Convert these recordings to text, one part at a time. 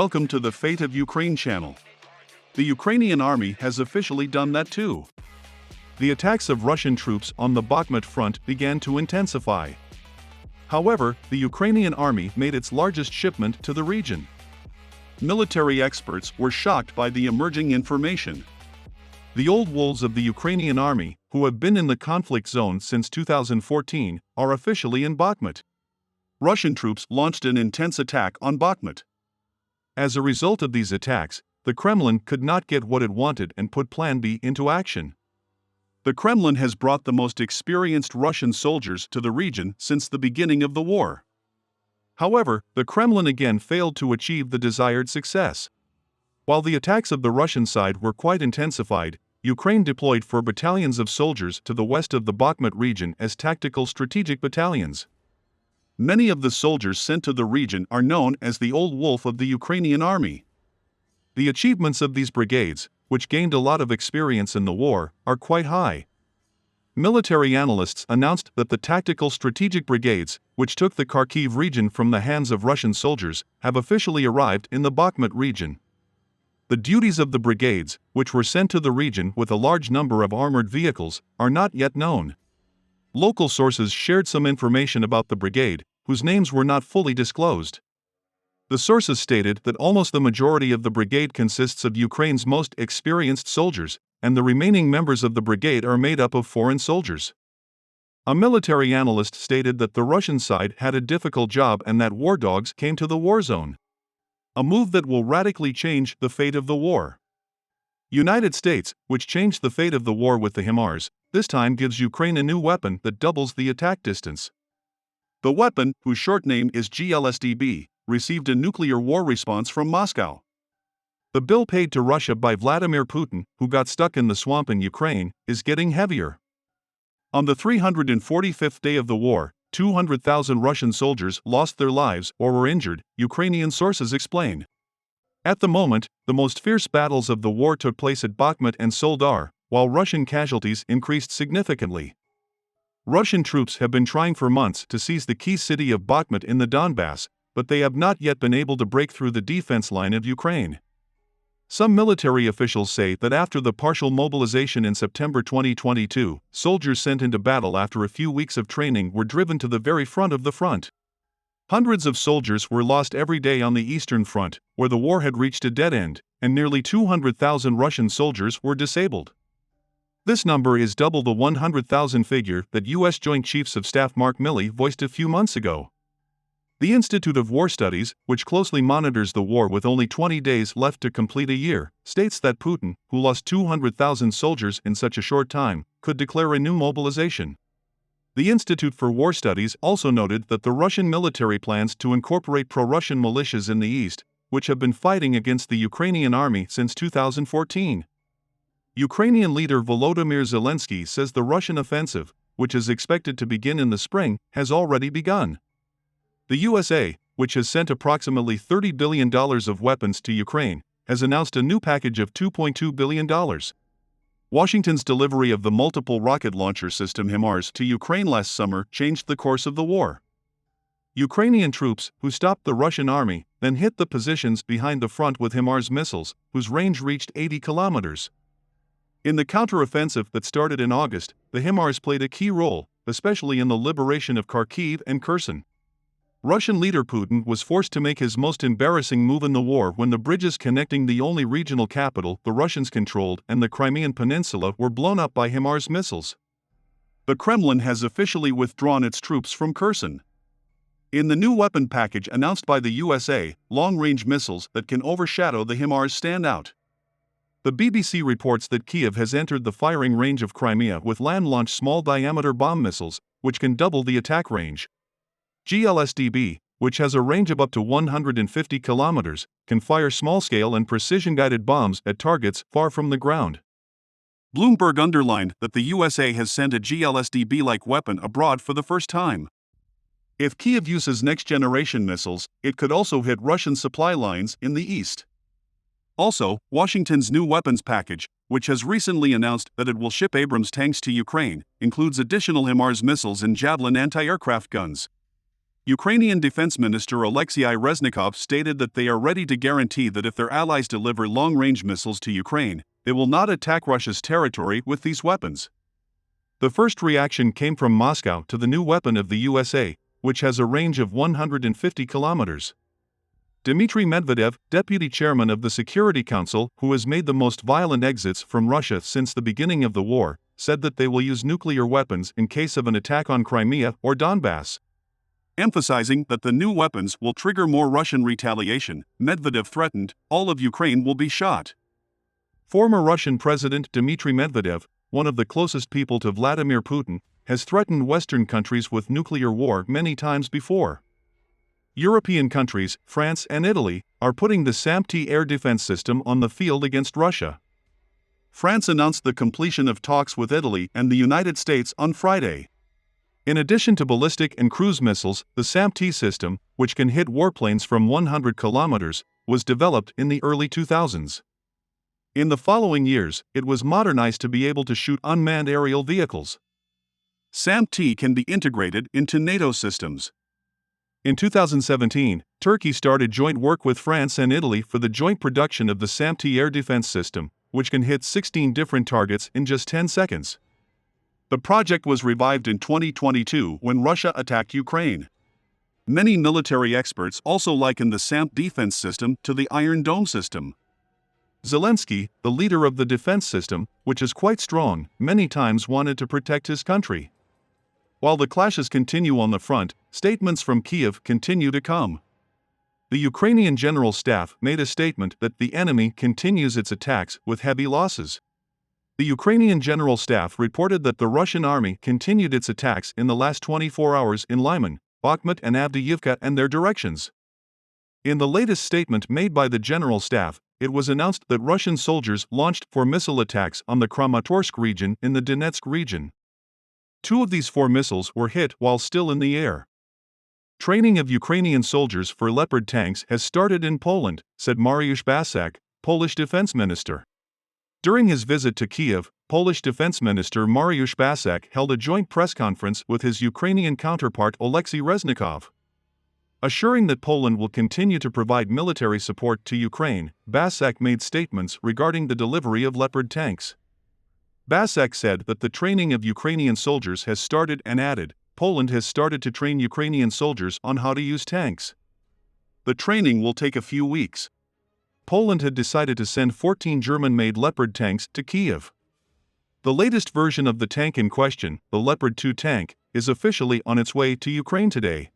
Welcome to the Fate of Ukraine channel. The Ukrainian army has officially done that too. The attacks of Russian troops on the Bakhmut front began to intensify. However, the Ukrainian army made its largest shipment to the region. Military experts were shocked by the emerging information. The old wolves of the Ukrainian army, who have been in the conflict zone since 2014, are officially in Bakhmut. Russian troops launched an intense attack on Bakhmut. As a result of these attacks, the Kremlin could not get what it wanted and put Plan B into action. The Kremlin has brought the most experienced Russian soldiers to the region since the beginning of the war. However, the Kremlin again failed to achieve the desired success. While the attacks of the Russian side were quite intensified, Ukraine deployed 4 battalions of soldiers to the west of the Bakhmut region as tactical strategic battalions. Many of the soldiers sent to the region are known as the Old Wolf of the Ukrainian army. The achievements of these brigades, which gained a lot of experience in the war, are quite high. Military analysts announced that the tactical strategic brigades, which took the Kharkiv region from the hands of Russian soldiers, have officially arrived in the Bakhmut region. The duties of the brigades, which were sent to the region with a large number of armored vehicles, are not yet known. Local sources shared some information about the brigade, whose names were not fully disclosed. The sources stated that almost the majority of the brigade consists of Ukraine's most experienced soldiers, and the remaining members of the brigade are made up of foreign soldiers. A military analyst stated that the Russian side had a difficult job and that war dogs came to the war zone. A move that will radically change the fate of the war. United States, which changed the fate of the war with the HIMARS, this time gives Ukraine a new weapon that doubles the attack distance. The weapon, whose short name is GLSDB, received a nuclear war response from Moscow. The bill paid to Russia by Vladimir Putin, who got stuck in the swamp in Ukraine, is getting heavier. On the 345th day of the war, 200,000 Russian soldiers lost their lives or were injured, Ukrainian sources explain. At the moment, the most fierce battles of the war took place at Bakhmut and Soledar, while Russian casualties increased significantly. Russian troops have been trying for months to seize the key city of Bakhmut in the Donbass, but they have not yet been able to break through the defense line of Ukraine. Some military officials say that after the partial mobilization in September 2022, soldiers sent into battle after a few weeks of training were driven to the very front of the front. Hundreds of soldiers were lost every day on the Eastern Front, where the war had reached a dead end, and nearly 200,000 Russian soldiers were disabled. This number is double the 100,000 figure that U.S. Joint Chiefs of Staff Mark Milley voiced a few months ago. The Institute of War Studies, which closely monitors the war with only 20 days left to complete a year, states that Putin, who lost 200,000 soldiers in such a short time, could declare a new mobilization. The Institute for War Studies also noted that the Russian military plans to incorporate pro-Russian militias in the east, which have been fighting against the Ukrainian army since 2014. Ukrainian leader Volodymyr Zelensky says the Russian offensive, which is expected to begin in the spring, has already begun. The USA, which has sent approximately $30 billion of weapons to Ukraine, has announced a new package of $2.2 billion. Washington's delivery of the multiple rocket launcher system HIMARS to Ukraine last summer changed the course of the war. Ukrainian troops, who stopped the Russian army, then hit the positions behind the front with HIMARS missiles, whose range reached 80 kilometers. In the counteroffensive that started in August, the HIMARS played a key role, especially in the liberation of Kharkiv and Kherson. Russian leader Putin was forced to make his most embarrassing move in the war when the bridges connecting the only regional capital the Russians controlled and the Crimean Peninsula were blown up by HIMARS missiles. The Kremlin has officially withdrawn its troops from Kherson. In the new weapon package announced by the USA, long-range missiles that can overshadow the HIMARS stand out. The BBC reports that Kiev has entered the firing range of Crimea with land-launched small-diameter bomb missiles, which can double the attack range. GLSDB, which has a range of up to 150 kilometers, can fire small-scale and precision-guided bombs at targets far from the ground. Bloomberg underlined that the USA has sent a GLSDB-like weapon abroad for the first time. If Kiev uses next-generation missiles, it could also hit Russian supply lines in the east. Also, Washington's new weapons package, which has recently announced that it will ship Abrams tanks to Ukraine, includes additional HIMARS missiles and Javelin anti-aircraft guns. Ukrainian Defense Minister Alexei Reznikov stated that they are ready to guarantee that if their allies deliver long-range missiles to Ukraine, they will not attack Russia's territory with these weapons. The first reaction came from Moscow to the new weapon of the USA, which has a range of 150 kilometers. Dmitry Medvedev, deputy chairman of the Security Council, who has made the most violent exits from Russia since the beginning of the war, said that they will use nuclear weapons in case of an attack on Crimea or Donbass. Emphasizing that the new weapons will trigger more Russian retaliation, Medvedev threatened, all of Ukraine will be shot. Former Russian President Dmitry Medvedev, one of the closest people to Vladimir Putin, has threatened Western countries with nuclear war many times before. European countries, France and Italy, are putting the SAMP-T air defense system on the field against Russia. France announced the completion of talks with Italy and the United States on Friday. In addition to ballistic and cruise missiles, the SAMP-T system, which can hit warplanes from 100 kilometers, was developed in the early 2000s. In the following years, it was modernized to be able to shoot unmanned aerial vehicles. SAMP-T can be integrated into NATO systems. In 2017, Turkey started joint work with France and Italy for the joint production of the SAMP-T air defense system, which can hit 16 different targets in just 10 seconds. The project was revived in 2022 when Russia attacked Ukraine. Many military experts also liken the SAMP defense system to the Iron Dome system. Zelensky, the leader of the defense system, which is quite strong, many times wanted to protect his country. While the clashes continue on the front, statements from Kiev continue to come. The Ukrainian General Staff made a statement that the enemy continues its attacks with heavy losses. The Ukrainian General Staff reported that the Russian army continued its attacks in the last 24 hours in Lyman, Bakhmut and Avdiivka and their directions. In the latest statement made by the General Staff, it was announced that Russian soldiers launched 4 missile attacks on the Kramatorsk region in the Donetsk region. 2 of these 4 missiles were hit while still in the air. Training of Ukrainian soldiers for Leopard tanks has started in Poland, said Mariusz Basak, Polish defense minister. During his visit to Kiev, Polish Defense Minister Mariusz Basak held a joint press conference with his Ukrainian counterpart Alexei Reznikov. Assuring that Poland will continue to provide military support to Ukraine, Basak made statements regarding the delivery of Leopard tanks. Basak said that the training of Ukrainian soldiers has started and added, Poland has started to train Ukrainian soldiers on how to use tanks. The training will take a few weeks. Poland had decided to send 14 German-made Leopard tanks to Kiev. The latest version of the tank in question, the Leopard 2 tank, is officially on its way to Ukraine today.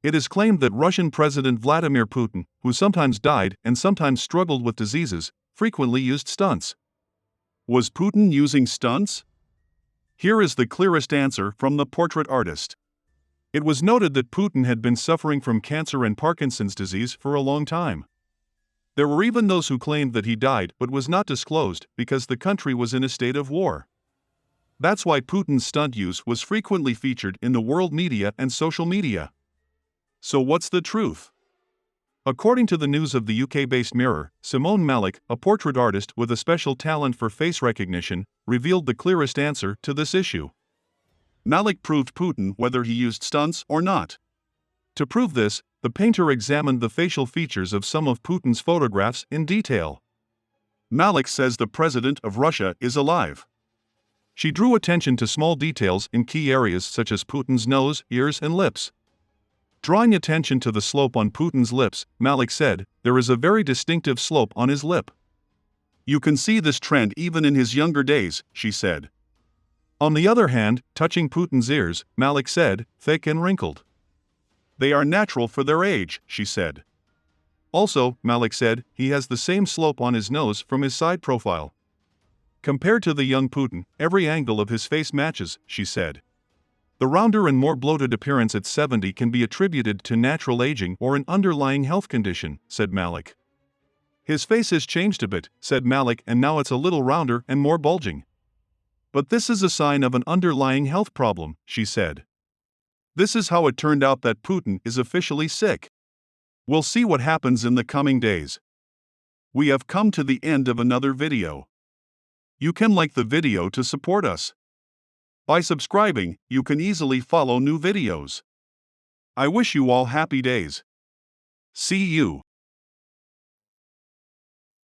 It is claimed that Russian President Vladimir Putin, who sometimes died and sometimes struggled with diseases, frequently used stunts. Was Putin using stunts? Here is the clearest answer from the portrait artist. It was noted that Putin had been suffering from cancer and Parkinson's disease for a long time. There were even those who claimed that he died but was not disclosed because the country was in a state of war. That's why Putin's stunt use was frequently featured in the world media and social media. So what's the truth? According to the news of the UK-based Mirror, Simone Malik, a portrait artist with a special talent for face recognition, revealed the clearest answer to this issue. Malik proved Putin whether he used stunts or not. To prove this, the painter examined the facial features of some of Putin's photographs in detail. Malik says the president of Russia is alive. She drew attention to small details in key areas such as Putin's nose, ears, and lips. Drawing attention to the slope on Putin's lips, Malik said, "There is a very distinctive slope on his lip. You can see this trend even in his younger days," she said. On the other hand, touching Putin's ears, Malik said, "Thick and wrinkled. They are natural for their age," she said. Also, Malik said, he has the same slope on his nose from his side profile. Compared to the young Putin, every angle of his face matches, she said. The rounder and more bloated appearance at 70 can be attributed to natural aging or an underlying health condition, said Malik. His face has changed a bit, said Malik, and now it's a little rounder and more bulging. But this is a sign of an underlying health problem, she said. This is how it turned out that Putin is officially sick. We'll see what happens in the coming days. We have come to the end of another video. You can like the video to support us. By subscribing, you can easily follow new videos. I wish you all happy days. See you.